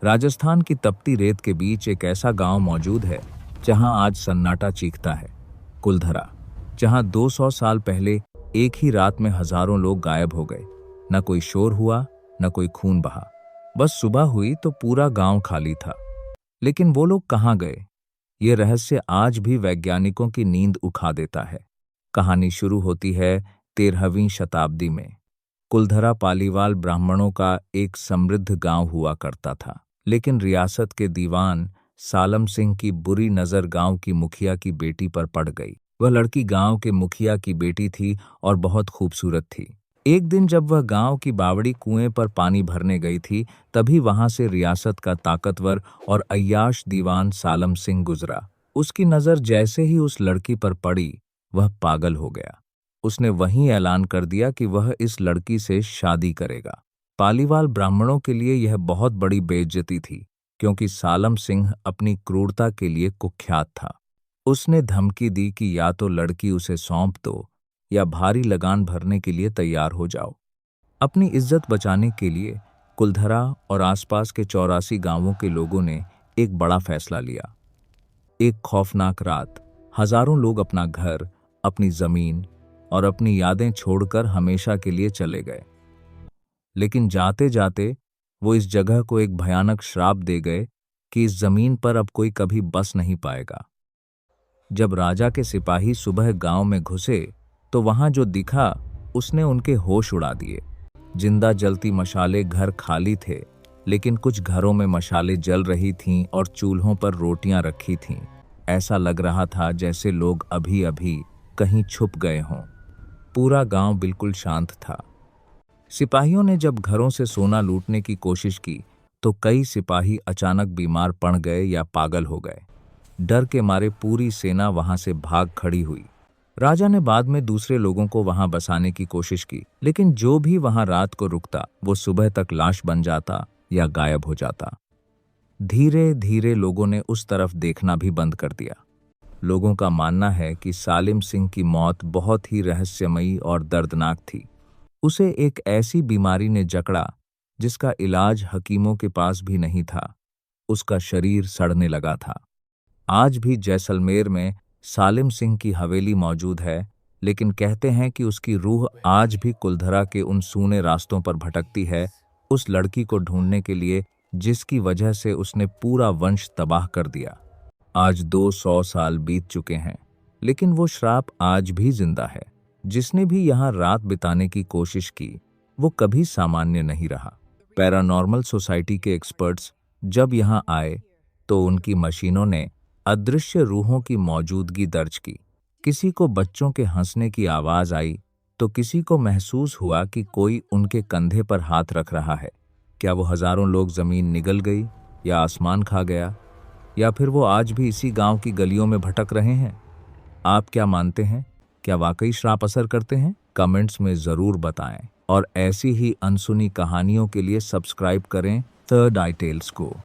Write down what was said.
राजस्थान की तपती रेत के बीच एक ऐसा गांव मौजूद है जहां आज सन्नाटा चीखता है। कुलधरा, जहां 200 साल पहले एक ही रात में हजारों लोग गायब हो गए। न कोई शोर हुआ, न कोई खून बहा। बस सुबह हुई तो पूरा गांव खाली था। लेकिन वो लोग कहाँ गए? ये रहस्य आज भी वैज्ञानिकों की नींद उठा देता है। कहानी शुरू होती है 13वीं शताब्दी में। कुलधरा पालीवाल ब्राह्मणों का एक समृद्ध गांव हुआ करता था। लेकिन रियासत के दीवान सालम सिंह की बुरी नजर गांव की मुखिया की बेटी पर पड़ गई। वह लड़की गांव के मुखिया की बेटी थी और बहुत खूबसूरत थी। एक दिन जब वह गांव की बावड़ी कुएं पर पानी भरने गई थी, तभी वहां से रियासत का ताकतवर और अय्याश दीवान सालम सिंह गुजरा। उसकी नजर जैसे ही उस लड़की पर पड़ी, वह पागल हो गया। उसने वहीं ऐलान कर दिया कि वह इस लड़की से शादी करेगा। पालीवाल ब्राह्मणों के लिए यह बहुत बड़ी बेइज्जती थी, क्योंकि सालम सिंह अपनी क्रूरता के लिए कुख्यात था। उसने धमकी दी कि या तो लड़की उसे सौंप दो या भारी लगान भरने के लिए तैयार हो जाओ। अपनी इज्जत बचाने के लिए कुलधरा और आसपास के 84 गांवों के लोगों ने एक बड़ा फैसला लिया। एक खौफनाक रात, हजारों लोग अपना घर, अपनी जमीन और अपनी यादें छोड़कर हमेशा के लिए चले गए। लेकिन जाते जाते वो इस जगह को एक भयानक श्राप दे गए कि इस जमीन पर अब कोई कभी बस नहीं पाएगा। जब राजा के सिपाही सुबह गांव में घुसे तो वहां जो दिखा उसने उनके होश उड़ा दिए। जिंदा जलती मशाले, घर खाली थे, लेकिन कुछ घरों में मशाले जल रही थीं और चूल्हों पर रोटियां रखी थीं। ऐसा लग रहा था जैसे लोग अभी अभी कहीं छुप गए हों। पूरा गांव बिल्कुल शांत था। सिपाहियों ने जब घरों से सोना लूटने की कोशिश की तो कई सिपाही अचानक बीमार पड़ गए या पागल हो गए। डर के मारे पूरी सेना वहां से भाग खड़ी हुई। राजा ने बाद में दूसरे लोगों को वहां बसाने की कोशिश की, लेकिन जो भी वहां रात को रुकता वो सुबह तक लाश बन जाता या गायब हो जाता। धीरे धीरे लोगों ने उस तरफ देखना भी बंद कर दिया। लोगों का मानना है कि सालिम सिंह की मौत बहुत ही रहस्यमयी और दर्दनाक थी। उसे एक ऐसी बीमारी ने जकड़ा जिसका इलाज हकीमों के पास भी नहीं था। उसका शरीर सड़ने लगा था। आज भी जैसलमेर में सालिम सिंह की हवेली मौजूद है, लेकिन कहते हैं कि उसकी रूह आज भी कुलधरा के उन सूने रास्तों पर भटकती है, उस लड़की को ढूंढने के लिए जिसकी वजह से उसने पूरा वंश तबाह कर दिया। आज 200 साल बीत चुके हैं, लेकिन वो श्राप आज भी जिंदा है। जिसने भी यहाँ रात बिताने की कोशिश की, वो कभी सामान्य नहीं रहा। पैरानॉर्मल सोसाइटी के एक्सपर्ट्स जब यहाँ आए तो उनकी मशीनों ने अदृश्य रूहों की मौजूदगी दर्ज की। किसी को बच्चों के हंसने की आवाज आई तो किसी को महसूस हुआ कि कोई उनके कंधे पर हाथ रख रहा है। क्या वो हजारों लोग जमीन निगल गई या आसमान खा गया, या फिर वो आज भी इसी गांव की गलियों में भटक रहे हैं? आप क्या मानते हैं? क्या वाकई श्राप असर करते हैं? कमेंट्स में जरूर बताएं और ऐसी ही अनसुनी कहानियों के लिए सब्सक्राइब करें थर्ड आई टेल्स को।